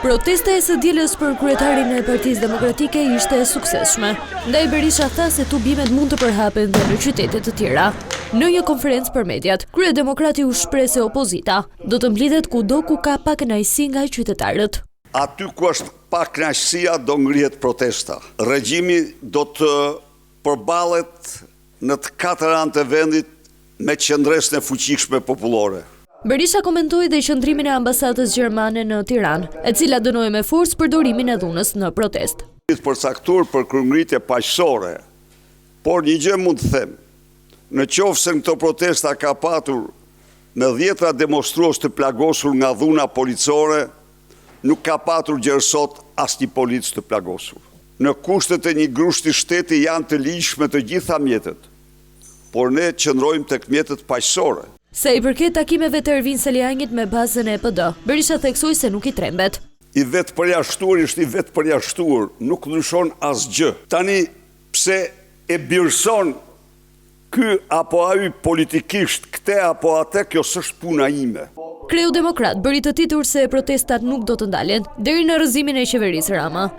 Protesta e së dielës për kryetarin e Partisë Demokratike ishte e suksesshme. Ndaj Berisha tha se tubimet mund të përhapen dhe në qytete të tjera. Në një konferencë për mediat, kryedemokrati u shpreh se opozita do të mblidhet kudo ku ka pak kënaqësi nga qytetarët. Aty ku është pak kënaqësia do ngrihet protesta. Regjimi do të përballet në të katër anë të vendit me qëndresën e fuqishme popullore. Berisha komentoi dhe qëndrimin e ambasadës gjermane në Tiranë, e cila dënoi me forcë përdorimin e dhunës në protestë. Përcaktuar për kryengritje paqësore, por një gjë mund të them, në qoftë se këto protesta ka patur me dhjetra demonstrues të plagosur nga dhuna policore, nuk ka patur gjerësot asnjë polic të plagosur. Në kushtet e një grushti shteti janë të ligjshme të gjitha mjetet, por ne qëndrojmë tek mjetet paqësore. Sa i përket takimeve të Ervin Selianit me bazën e EPD, Berisha theksoi se nuk i trembet. I vetë përjashtuar ishte i vetë përjashtuar, nuk ndryshon asgjë. Tani pse e birson ky apo ai politikisht, këte apo atë, kjo s'është puna ime. Kreu Demokrat bëri të titur se protestat nuk do të ndalen deri në rrëzimin e qeverisë Rama.